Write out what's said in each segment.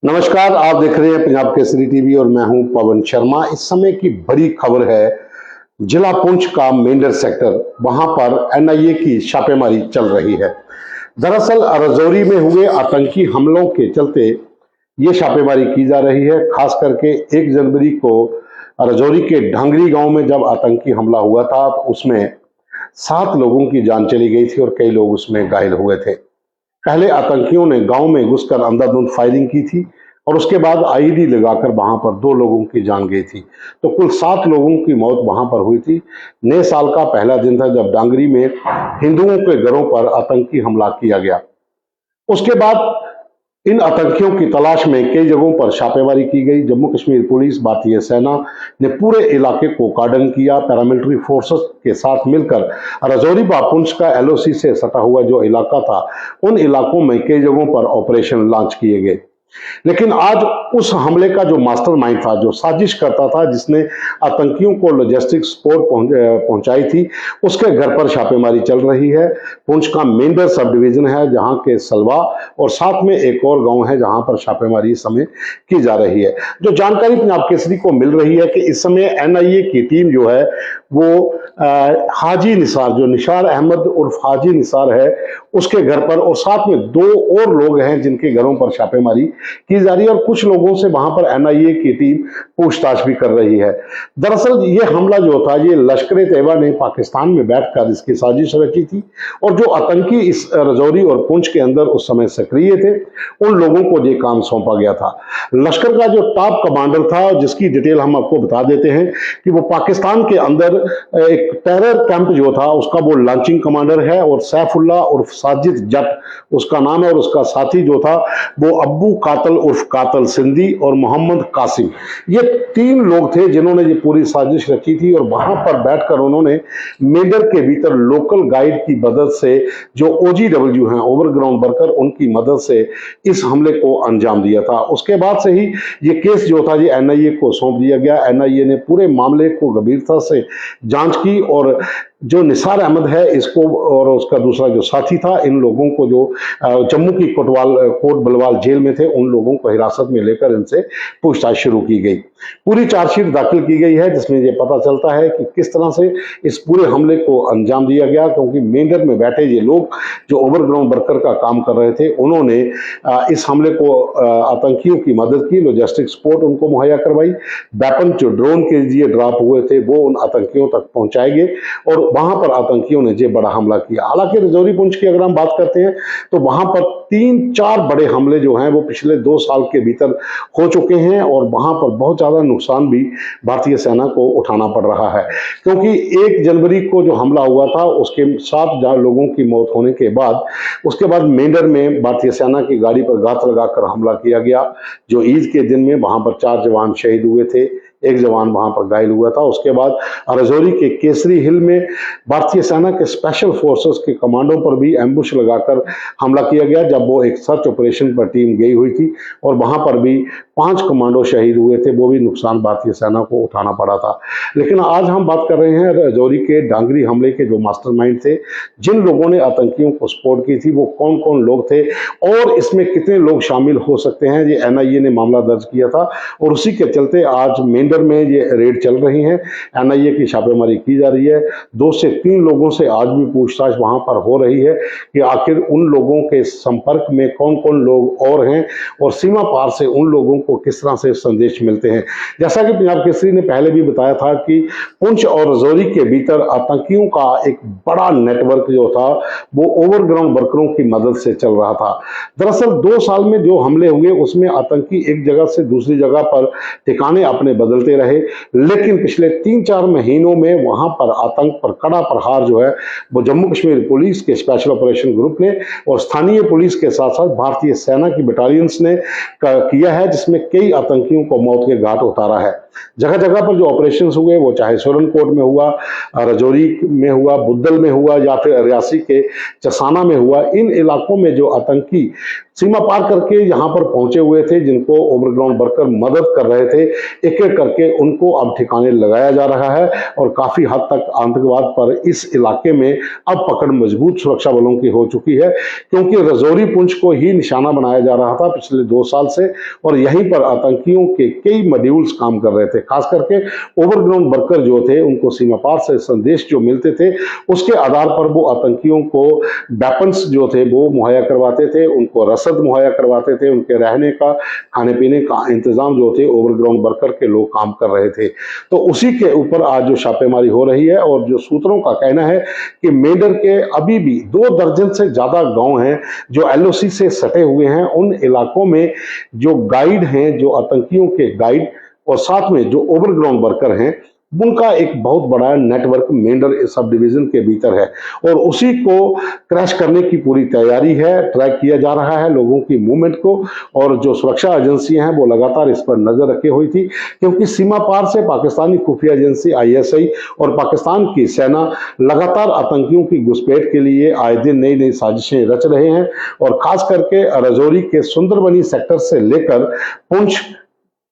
नमस्कार, आप देख रहे हैं पंजाब केसरी टीवी और मैं हूं पवन शर्मा। इस समय की बड़ी खबर है जिला पुंछ का मेंढर सेक्टर, वहां पर एनआईए की छापेमारी चल रही है। दरअसल राजौरी में हुए आतंकी हमलों के चलते ये छापेमारी की जा रही है। खास करके 1 जनवरी को राजौरी के ढांगरी गांव में जब आतंकी हमला हुआ था तो उसमें 7 लोगों की जान चली गई थी और कई लोग उसमें घायल हुए थे। पहले आतंकियों ने गांव में घुसकर अंधाधुंध फायरिंग की थी और उसके बाद आईईडी लगाकर वहां पर 2 लोगों की जान गई थी। तो कुल 7 लोगों की मौत वहां पर हुई थी। नए साल का पहला दिन था जब डांगरी में हिंदुओं के घरों पर आतंकी हमला किया गया। उसके बाद इन आतंकियों की तलाश में कई जगहों पर छापेमारी की गई। जम्मू कश्मीर पुलिस, भारतीय सेना ने पूरे इलाके को कार्डन किया। पैरामिलिट्री फोर्सेस के साथ मिलकर राजौरी व पुंछ का एलओसी से सटा हुआ जो इलाका था, उन इलाकों में कई जगहों पर ऑपरेशन लॉन्च किए गए। लेकिन आज उस हमले का जो मास्टरमाइंड था, जो साजिश करता था, जिसने आतंकियों को लॉजिस्टिक सपोर्ट पहुंचाई थी, उसके घर पर छापेमारी चल रही है। पुंछ का मेंढर सब डिवीजन है जहां के सलवा और साथ में एक और गांव है जहां पर छापेमारी इस समय की जा रही है। जो जानकारी पंजाब केसरी को मिल रही है कि इस समय एनआईए की टीम जो है वो हाजी निसार, जो निसार अहमद उर्फ हाजी निसार है, उसके घर पर और साथ में 2 और लोग हैं जिनके घरों पर छापेमारी की जा रही है और कुछ लोगों से वहां पर एनआईए की टीम पूछताछ भी कर रही है। दरअसल ये हमला जो था, ये लश्कर तैयबा ने पाकिस्तान में बैठकर इसकी साजिश रची थी और जो आतंकी इस राजौरी और पुंछ के अंदर उस समय सक्रिय थे, उन लोगों को ये काम सौंपा गया था। लश्कर का जो टॉप कमांडर था, जिसकी डिटेल हम आपको बता देते हैं कि वो पाकिस्तान के अंदर एक टेरर कैंप जो था उसका वो लॉन्चिंग कमांडर है और सैफुल्ला उर्फ साजिद जट उसका नाम है और उसका साथी जो था वो अब्बू कातल उर्फ कातल सिंधी और मोहम्मद कासिम, ये 3 लोग थे जिन्होंने ये पूरी साजिश रची थी। और वहां पर बैठकर उन्होंने मेंढर के भीतर लोकल गाइड की मदद से, जो ओजीडब्ल्यू हैं, ओवरग्राउंड वर्कर, उनकी मदद से इस हमले को अंजाम दिया था। उसके बाद से ही ये केस जो था ये एनआईए को सौंप दिया गया। एनआईए ने पूरे मामले को गंभीरता से जांच की और जो निसार अहमद है इसको और उसका दूसरा जो साथी था, इन लोगों को जो जम्मू की कोट बलवाल जेल में थे, उन लोगों को हिरासत में लेकर इनसे पूछताछ शुरू की गई। पूरी चार्जशीट दाखिल की गई है जिसमें ये पता चलता है कि किस तरह से इस पूरे हमले को अंजाम दिया गया, क्योंकि मेंढर में बैठे ये लोग जो ओवरग्राउंड वर्कर का काम कर रहे थे, उन्होंने इस हमले को आतंकियों की मदद की, लॉजिस्टिक सपोर्ट उनको मुहैया करवाई। वेपन जो ड्रोन के लिए ड्रॉप हुए थे वो उन आतंकियों तक पहुंचाए गए और वहां पर आतंकियों ने ये बड़ा हमला किया। हालांकि राजौरी पुंछ की अगर हम बात करते हैं तो वहां पर 3-4 बड़े हमले जो हैं वो पिछले 2 साल के भीतर हो चुके हैं और वहां पर बहुत ज्यादा नुकसान भी भारतीय सेना को उठाना पड़ रहा है, क्योंकि 1 जनवरी को जो हमला हुआ था उसके 7 लोगों की मौत होने के बाद उसके बाद मेंढर में भारतीय सेना की गाड़ी पर घात लगाकर हमला किया गया। जो ईद के दिन में वहां पर 4 जवान शहीद हुए थे, 1 जवान वहां पर घायल हुआ था। उसके बाद राजौरी के केसरी हिल में भारतीय सेना के स्पेशल फोर्सेस के कमांडो पर भी एम्बुश लगाकर हमला किया गया जब वो एक सर्च ऑपरेशन पर टीम गई हुई थी और वहां पर भी 5 कमांडो शहीद हुए थे। वो भी नुकसान भारतीय सेना को उठाना पड़ा था। लेकिन आज हम बात कर रहे हैं राजौरी के डांगरी हमले के जो मास्टरमाइंड थे, जिन लोगों ने आतंकियों को सपोर्ट की थी, वो कौन कौन लोग थे और इसमें कितने लोग शामिल हो सकते हैं। ये एनआईए ने मामला दर्ज किया था और उसी के चलते आज मेंढर में ये रेड चल रही है। एनआईए की छापेमारी की जा रही है। 2 से 3 लोगों से आज भी पूछताछ वहां पर हो रही है कि आखिर उन लोगों के संपर्क में कौन कौन लोग और हैं और सीमा पार से उन लोगों को किस तरह से संदेश मिलते हैं। जैसा कि पंजाब केसरी ने पहले भी बताया था कि पुंछ और राजौरी के भीतर आतंकियों का एक बड़ा नेटवर्क जो था वो ओवरग्राउंड वर्करों की मदद से चल रहा था। दरअसल 2 साल में जो हमले हुए उसमें आतंकी एक जगह से दूसरी जगह पर ठिकाने अपने बदलते रहे, लेकिन पिछले 3-4 महीनों में वहां पर आतंक पर कड़ा प्रहार जो है वो जम्मू कश्मीर पुलिस के स्पेशल ऑपरेशन ग्रुप ने और स्थानीय पुलिस के साथ साथ भारतीय सेना की बटालियंस ने किया है, जिसमें इसमें कई आतंकियों को मौत के घाट उतारा है। जगह जगह पर जो ऑपरेशन हुए, वो चाहे सुरनकोट में हुआ, राजौरी में हुआ, बुद्धल में हुआ, या फिर रियासी के चसाना में हुआ, इन इलाकों में जो आतंकी सीमा पार करके यहाँ पर पहुंचे हुए थे, जिनको ओवरग्राउंड वर्कर मदद कर रहे थे, एक एक करके उनको अब ठिकाने लगाया जा रहा है और काफी हद तक आतंकवाद पर इस इलाके में अब पकड़ मजबूत सुरक्षा बलों की हो चुकी है, क्योंकि राजौरी पुंछ को ही निशाना बनाया जा रहा था पिछले 2 साल से, और यहीं पर आतंकियों के कई मॉड्यूल्स काम कर रहे थे। खास करके ओवरग्राउंड वर्कर जो थे, उनको सीमा पार से संदेश जो मिलते थे, उसके आधार पर वो आतंकियों को वेपन्स जो थे वो मुहैया करवाते थे, उनको रसद मुहैया करवाते थे, उनके रहने का, खाने पीने का इंतजाम जो थे ओवरग्राउंड वर्कर के लोग काम कर रहे थे। तो उसी के ऊपर आज जो छापेमारी हो रही है, और जो सूत्रों का कहना है कि मेंढर के अभी भी 2 दर्जन से ज्यादा गांव हैं जो एलओसी से सटे हुए हैं। उन इलाकों में जो गाइड हैं, जो आतंकियों के गाइड, और साथ में जो ओवरग्राउंड वर्कर हैं, उनका एक बहुत बड़ा नेटवर्क मेंढर सब डिवीजन के भीतर है, और उसी को क्रैश करने की पूरी तैयारी है। ट्रैक किया जा रहा है लोगों की मूवमेंट को, और जो सुरक्षा एजेंसियां हैं वो लगातार इस पर नजर रखे हुई थी, क्योंकि सीमा पार से पाकिस्तानी खुफिया एजेंसी आईएसआई और पाकिस्तान की सेना लगातार आतंकियों की घुसपैठ के लिए आए दिन नई नई साजिशें रच रहे हैं, और खास करके राजौरी के सुंदरबनी सेक्टर से लेकर पुंछ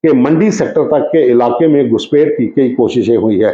के मंडी सेक्टर तक के इलाके में घुसपैठ की कई कोशिशें हुई है।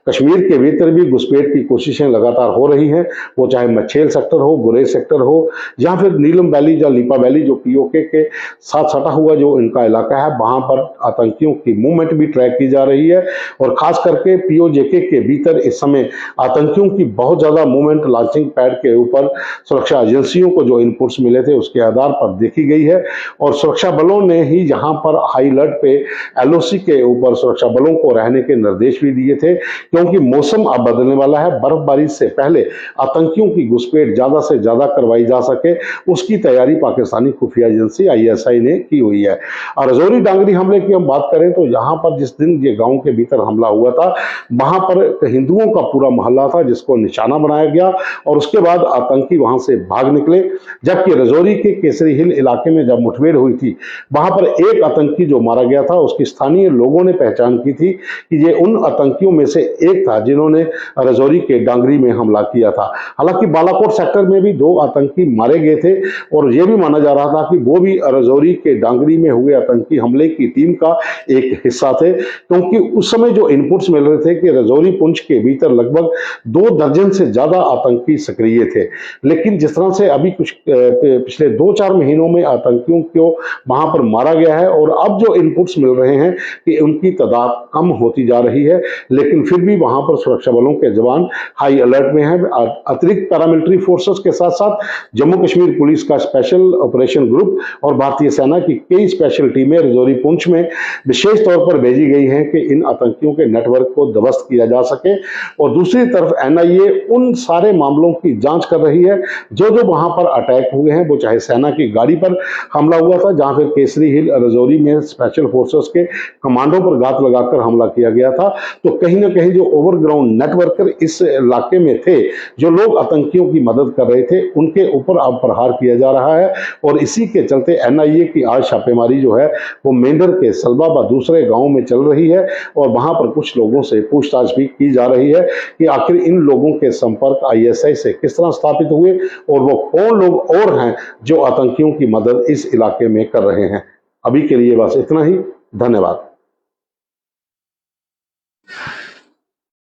कश्मीर के भीतर भी घुसपैठ की कोशिशें लगातार हो रही हैं, वो चाहे मछेल सेक्टर हो, गुरेज सेक्टर हो, या फिर नीलम वैली या लीपा वैली जो पीओके के साथ सटा हुआ जो इनका इलाका है, वहां पर आतंकियों की मूवमेंट भी ट्रैक की जा रही है। और खास करके पीओजेके के भीतर इस समय आतंकियों की बहुत ज्यादा मूवमेंट लॉन्चिंग पैड के ऊपर सुरक्षा एजेंसियों को जो इनपुट्स मिले थे उसके आधार पर देखी गई है, और सुरक्षा बलों ने ही यहाँ पर हाई अलर्ट पे एलओसी के ऊपर सुरक्षा बलों को रहने के निर्देश भी दिए थे, क्योंकि मौसम अब बदलने वाला है। बर्फबारी से पहले आतंकियों की घुसपैठ ज्यादा से ज्यादा करवाई जा सके, उसकी तैयारी पाकिस्तानी खुफिया एजेंसी आईएसआई ने की हुई है। और राजौरी डांगरी हमले की हम बात करें तो यहाँ पर जिस दिन ये गांव के भीतर हमला हुआ था, वहां पर हिंदुओं का पूरा मोहल्ला था जिसको निशाना बनाया गया, और उसके बाद आतंकी वहां से भाग निकले। जबकि राजौरी के केसरी हिल इलाके में जब मुठभेड़ हुई थी, वहां पर एक आतंकी जो मारा गया था, उसकी स्थानीय लोगों ने पहचान की थी कि ये उन आतंकियों में से एक था जिन्होंने राजौरी के डांगरी में हमला किया था। हालांकि बालाकोट सेक्टर में भी 2 आतंकी मारे गए थे, और यह भी माना जा रहा था कि वो भी राजौरी के डांगरी में हुए आतंकी हमले की टीम का एक हिस्सा थे, क्योंकि उस समय जो इनपुट्स मिल रहे थे कि राजौरी पुंछ के भीतर लगभग 2 दर्जन से ज्यादा आतंकी सक्रिय थे। लेकिन जिस तरह से अभी कुछ पिछले 2-4 महीनों में आतंकियों को वहां पर मारा गया है, और अब जो इनपुट्स मिल रहे हैं कि उनकी तादाद कम होती जा रही है, लेकिन फिर भी वहां पर सुरक्षा बलों के जवान हाई अलर्ट में हैं। अतिरिक्त पैरामिलिट्री फोर्सेस के साथ साथ जम्मू कश्मीर पुलिस का स्पेशल ऑपरेशन ग्रुप और भारतीय सेना की कई स्पेशल टीमें राजौरी पुंछ में विशेष तौर पर भेजी गई हैं कि इन आतंकियों के नेटवर्क को ध्वस्त किया जा सके। और दूसरी तरफ एनआईए उन सारे मामलों की जांच कर रही है जो जो वहां पर अटैक हुए हैं, वो चाहे सेना की गाड़ी पर हमला हुआ था, जहां फिर केसरी हिल राजौरी में स्पेशल फोर्सेस के कमांडो पर घात लगाकर हमला किया गया था, तो कहीं ना कहीं जो ओवरग्राउंड नेटवर्कर इस इलाके में थे, जो लोग आतंकियों की मदद कर रहे थे, उनके ऊपर अब प्रहार किया जा रहा है। और इसी के चलते एनआईए की आज छापेमारी जो है वो मेंढर के सलबा व दूसरे गांव में चल रही है, और वहां पर कुछ लोगों से पूछताछ भी की जा रही है कि आखिर इन लोगों के संपर्क आईएसआई से किस तरह स्थापित हुए, और वो कौन लोग और हैं जो आतंकियों की मदद इस इलाके में कर रहे हैं। अभी के लिए बस इतना ही। धन्यवाद।